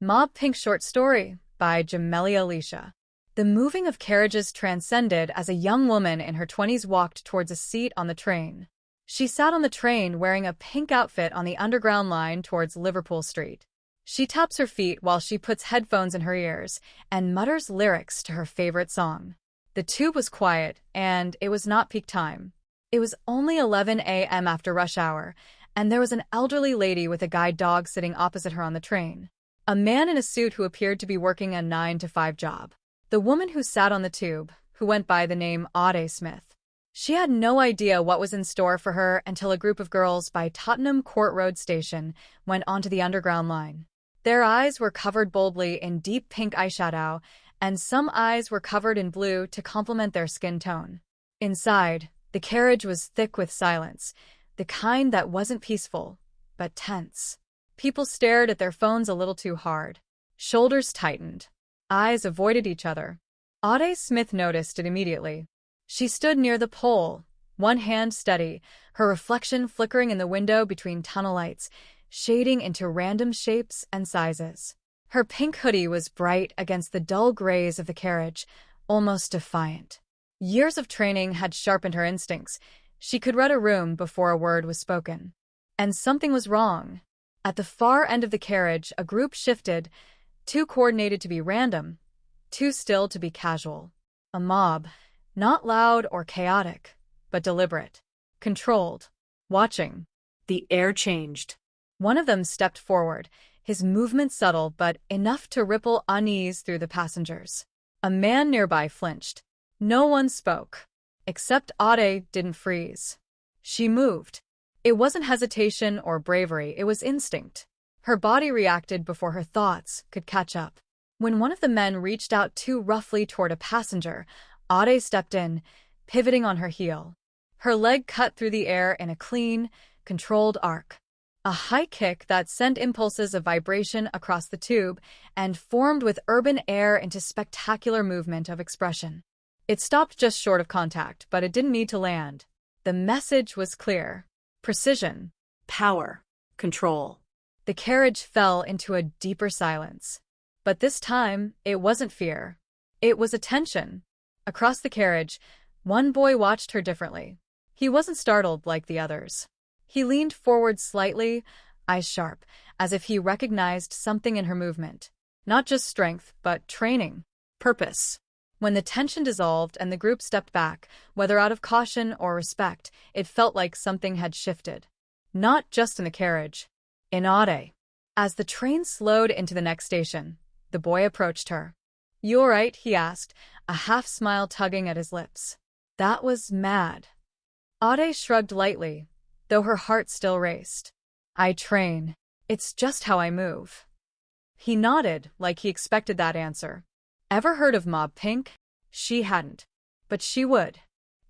Mob Pink short story by JameliaAlicia. The moving of carriages transcended as a young woman in her 20s walked towards a seat on the train. She sat on the train wearing a pink outfit on the underground line towards Liverpool Street. She taps her feet while she puts headphones in her ears and mutters lyrics to her favorite song. The tube was quiet, and it was not peak time. It was only 11 a.m. after rush hour, and there was an elderly lady with a guide dog sitting opposite her on the train. A man in a suit who appeared to be working a 9-to-5 job. The woman who sat on the tube, who went by the name Ade Smith. She had no idea what was in store for her until a group of girls by Tottenham Court Road station went onto the underground line. Their eyes were covered boldly in deep pink eyeshadow, and some eyes were covered in blue to complement their skin tone. Inside, the carriage was thick with silence, the kind that wasn't peaceful, but tense. People stared at their phones a little too hard. Shoulders tightened. Eyes avoided each other. Ade Smith noticed it immediately. She stood near the pole, one hand steady, her reflection flickering in the window between tunnel lights, shading into random shapes and sizes. Her pink hoodie was bright against the dull grays of the carriage, almost defiant. Years of training had sharpened her instincts. She could read a room before a word was spoken. And something was wrong. At the far end of the carriage, a group shifted, too coordinated to be random, too still to be casual. A mob, not loud or chaotic, but deliberate, controlled, watching. The air changed. One of them stepped forward, his movement subtle but enough to ripple unease through the passengers. A man nearby flinched. No one spoke. Except Ade didn't freeze. She moved. It wasn't hesitation or bravery, it was instinct. Her body reacted before her thoughts could catch up. When one of the men reached out too roughly toward a passenger, Ade stepped in, pivoting on her heel. Her leg cut through the air in a clean, controlled arc. A high kick that sent impulses of vibration across the tube and formed with urban air into spectacular movement of expression. It stopped just short of contact, but it didn't need to land. The message was clear. Precision. Power. Control. The carriage fell into a deeper silence. But this time, it wasn't fear. It was attention. Across the carriage, one boy watched her differently. He wasn't startled like the others. He leaned forward slightly, eyes sharp, as if he recognized something in her movement. Not just strength, but training. Purpose. When the tension dissolved and the group stepped back, whether out of caution or respect, it felt like something had shifted. Not just in the carriage. In Ade. As the train slowed into the next station, the boy approached her. "You all right?" he asked, a half-smile tugging at his lips. That was mad. Ade shrugged lightly, though her heart still raced. "I train. It's just how I move." He nodded, like he expected that answer. Ever heard of Mob Pink? She hadn't. But she would.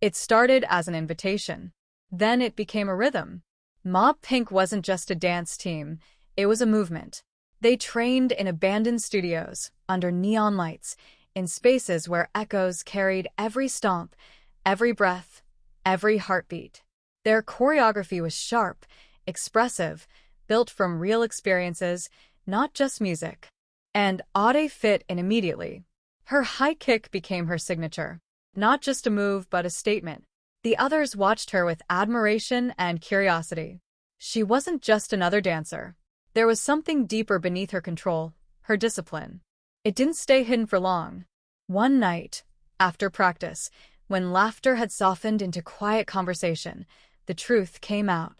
It started as an invitation. Then it became a rhythm. Mob Pink wasn't just a dance team, it was a movement. They trained in abandoned studios, under neon lights, in spaces where echoes carried every stomp, every breath, every heartbeat. Their choreography was sharp, expressive, built from real experiences, not just music. And Ade fit in immediately. Her high kick became her signature. Not just a move, but a statement. The others watched her with admiration and curiosity. She wasn't just another dancer. There was something deeper beneath her control, her discipline. It didn't stay hidden for long. One night, after practice, when laughter had softened into quiet conversation, the truth came out.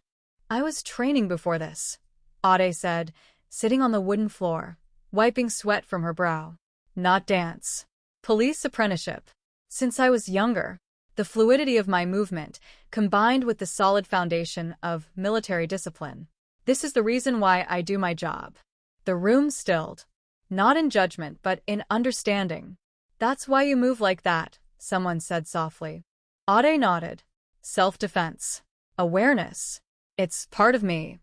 "I was training before this," Ade said, sitting on the wooden floor, wiping sweat from her brow. "Not dance. Police apprenticeship. Since I was younger, the fluidity of my movement, combined with the solid foundation of military discipline. This is the reason why I do my job." The room stilled. Not in judgment, but in understanding. "That's why you move like that," someone said softly. Ade nodded. "Self-defense. Awareness. It's part of me."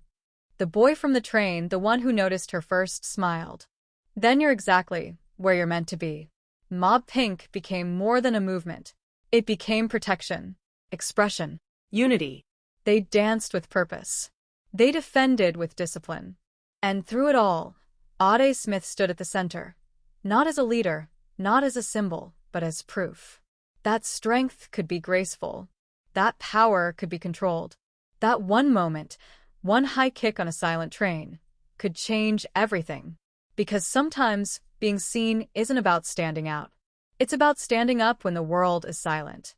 The boy from the train, the one who noticed her first, smiled. "Then you're exactly where you're meant to be." Mob Pink became more than a movement. It became protection, expression, unity. They danced with purpose. They defended with discipline. And through it all, Ade Smith stood at the center, not as a leader, not as a symbol, but as proof. That strength could be graceful. That power could be controlled. That one moment, one high kick on a silent train, could change everything. Because sometimes being seen isn't about standing out. It's about standing up when the world is silent.